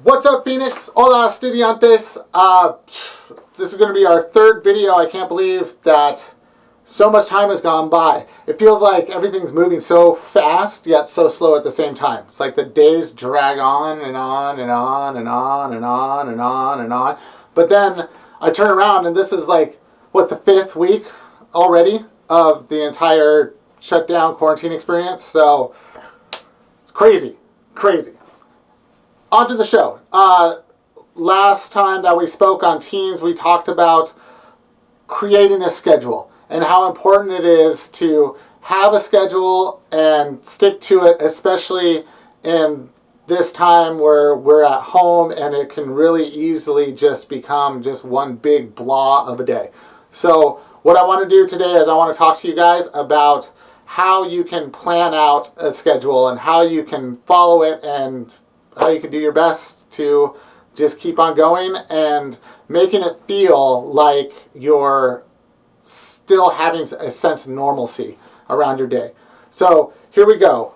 What's up, Phoenix? Hola, estudiantes. This is going to be our third video. I can't believe that so much time has gone by. It feels like everything's moving so fast, yet so slow at the same time. It's like the days drag on and on and on and on and on and on and on. But then I turn around and this is like, what, the fifth week already of the entire shutdown quarantine experience. So it's crazy, crazy. On to the show. Last time that we spoke on Teams, we talked about creating a schedule and how important it is to have a schedule and stick to it, especially in this time where we're at home and it can really easily just become just one big blah of a day. So what I want to do today is I want to talk to you guys about how you can plan out a schedule and how you can follow it and how you can do your best to just keep on going and making it feel like you're still having a sense of normalcy around your day. So here we go.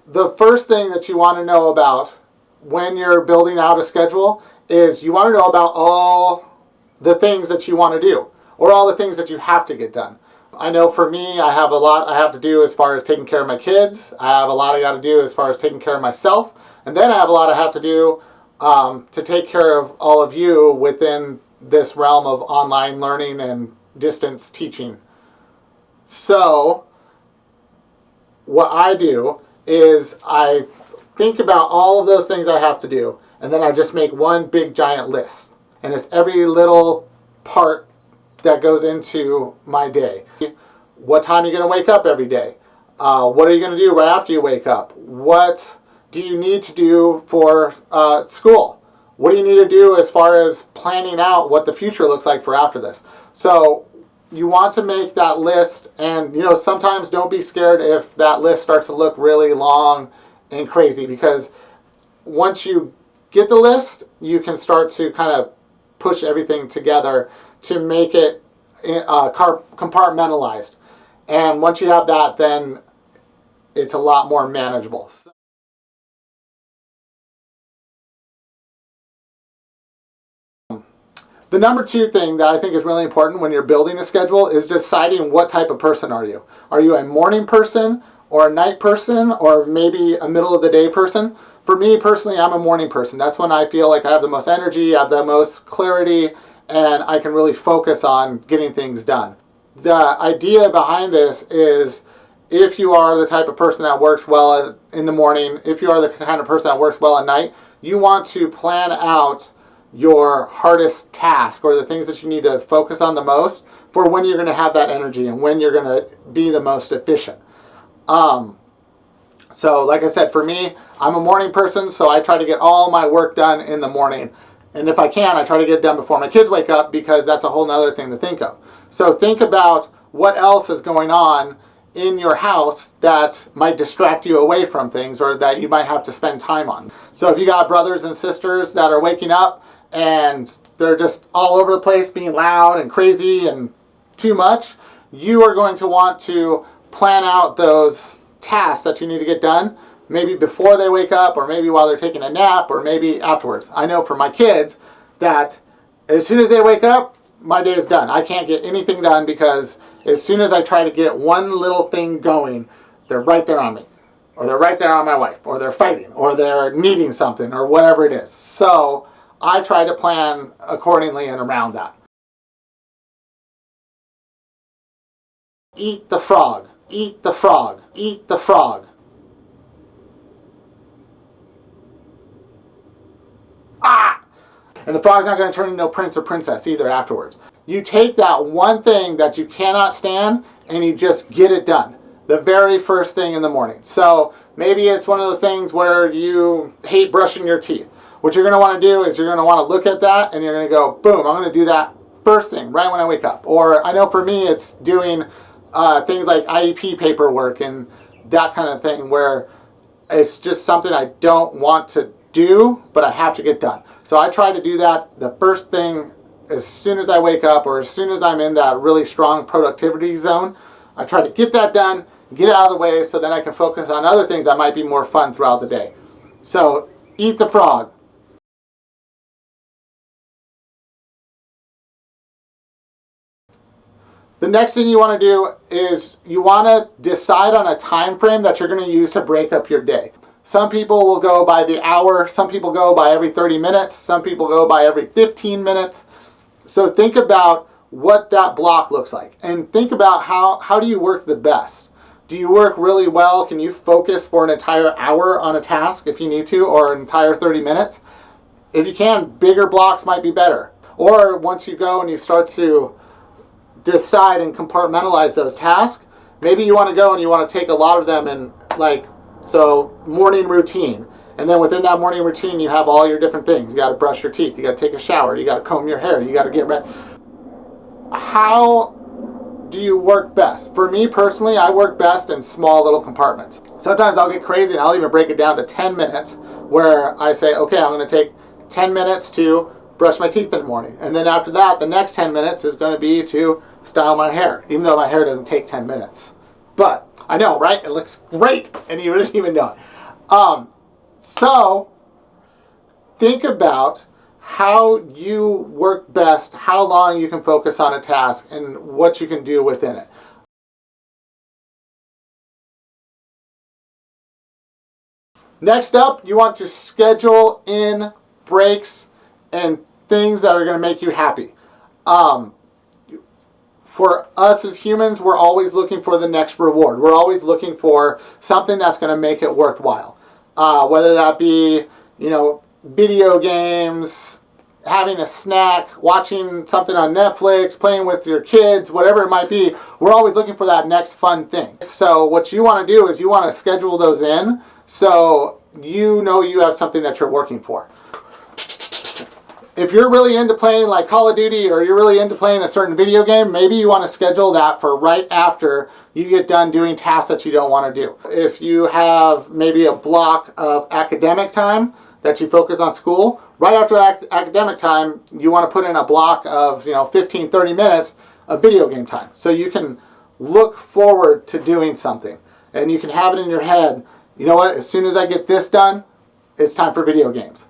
The first thing that you want to know about when you're building out a schedule is you want to know about all the things that you want to do or all the things that you have to get done. I know for me, I have a lot I have to do as far as taking care of my kids. I have a lot I got to do as far as taking care of myself. And then I have a lot I have to do to take care of all of you within this realm of online learning and distance teaching. So what I do is I think about all of those things I have to do, and then I just make one big giant list. And it's every little part that goes into my day. What time are you going to wake up every day? What are you going to do right after you wake up? What do you need to do for school? What do you need to do as far as planning out what the future looks like for after this? So you want to make that list, and sometimes don't be scared if that list starts to look really long and crazy, because once you get the list, you can start to kind of push everything together to make it compartmentalized. And once you have that, then it's a lot more manageable. The number two thing that I think is really important when you're building a schedule is deciding what type of person are you. Are you a morning person or a night person or maybe a middle of the day person? For me personally, I'm a morning person. That's when I feel like I have the most energy, I have the most clarity, and I can really focus on getting things done. The idea behind this is if you are the type of person that works well in the morning, if you are the kind of person that works well at night, you want to plan out your hardest task or the things that you need to focus on the most for when you're going to have that energy and when you're going to be the most efficient. So like I said, for me, I'm a morning person, so I try to get all my work done in the morning. And if I can, I try to get it done before my kids wake up, because that's a whole nother thing to think of. So think about what else is going on in your house that might distract you away from things or that you might have to spend time on. So if you got brothers and sisters that are waking up and they're just all over the place being loud and crazy and too much, you are going to want to plan out those tasks that you need to get done, maybe before they wake up or maybe while they're taking a nap or maybe afterwards. I know for my kids that as soon as they wake up, my day is done. I can't get anything done because as soon as I try to get one little thing going, they're right there on me, or they're right there on my wife, or they're fighting, or they're needing something, or whatever it is. So I try to plan accordingly and around that. Eat the frog. Eat the frog. Eat the frog. Ah! And the frog's not going to turn into a prince or princess either afterwards. You take that one thing that you cannot stand and you just get it done the very first thing in the morning. So maybe it's one of those things where you hate brushing your teeth. What you're going to want to do is you're going to want to look at that and you're going to go, boom, I'm going to do that first thing right when I wake up. Or I know for me it's doing things like IEP paperwork and that kind of thing where it's just something I don't want to do, but I have to get done. So I try to do that the first thing as soon as I wake up or as soon as I'm in that really strong productivity zone. I try to get that done, get it out of the way so then I can focus on other things that might be more fun throughout the day. So eat the frog. The next thing you want to do is you want to decide on a time frame that you're going to use to break up your day. Some people will go by the hour, some people go by every 30 minutes, some people go by every 15 minutes. So think about what that block looks like and think about how do you work the best. Do you work really well? Can you focus for an entire hour on a task if you need to, or an entire 30 minutes? If you can, bigger blocks might be better. Or once you go and you start to decide and compartmentalize those tasks, maybe you want to go and you want to take a lot of them and so morning routine. And then within that morning routine, you have all your different things. You got to brush your teeth. You got to take a shower. You got to comb your hair. You got to get ready. How do you work best? For me personally, I work best in small little compartments. Sometimes I'll get crazy and I'll even break it down to 10 minutes where I say, okay, I'm going to take 10 minutes to brush my teeth in the morning. And then after that, the next 10 minutes is going to be to style my hair, even though my hair doesn't take 10 minutes. But I know, right? It looks great and you didn't even know it. So think about how you work best, how long you can focus on a task, and what you can do within it. Next up, you want to schedule in breaks and things that are going to make you happy. For us as humans, we're always looking for the next reward. We're always looking for something that's going to make it worthwhile. Whether that be, video games, having a snack, watching something on Netflix, playing with your kids, whatever it might be, we're always looking for that next fun thing. So what you want to do is you want to schedule those in so you know you have something that you're working for. If you're really into playing like Call of Duty or you're really into playing a certain video game, maybe you want to schedule that for right after you get done doing tasks that you don't want to do. If you have maybe a block of academic time that you focus on school, right after academic time, you want to put in a block of 15, 30 minutes of video game time. So you can look forward to doing something and you can have it in your head, you know what, as soon as I get this done, it's time for video games.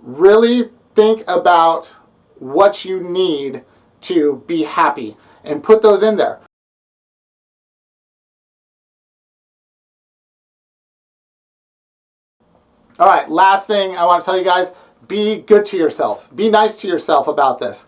Really think about what you need to be happy and put those in there. All right, last thing I want to tell you guys, be good to yourself. Be nice to yourself about this.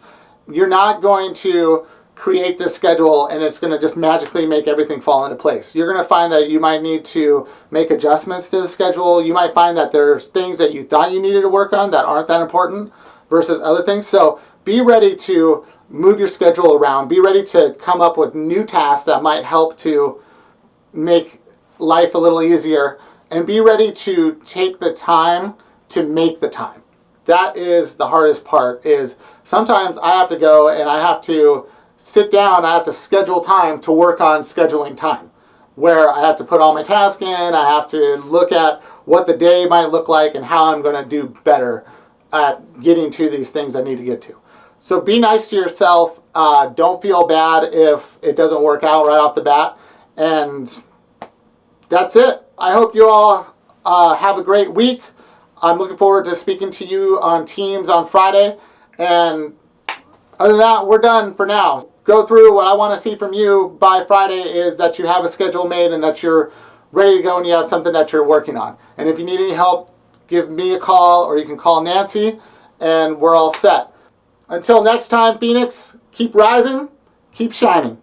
You're not going to create this schedule and it's going to just magically make everything fall into place. You're going to find that you might need to make adjustments to the schedule. You might find that there's things that you thought you needed to work on that aren't that important versus other things. So be ready to move your schedule around. Be ready to come up with new tasks that might help to make life a little easier. And be ready to take the time to make the time. That is the hardest part, is sometimes I have to go and I have to sit down, I have to schedule time to work on scheduling time, where I have to put all my tasks in, I have to look at what the day might look like and how I'm going to do better at getting to these things I need to get to. So be nice to yourself. Don't feel bad if it doesn't work out right off the bat. And that's it. I hope you all have a great week. I'm looking forward to speaking to you on Teams on Friday. And other than that, we're done for now. Go through what I want to see from you by Friday is that you have a schedule made and that you're ready to go and you have something that you're working on. And if you need any help, give me a call or you can call Nancy and we're all set. Until next time, Phoenix, keep rising, keep shining.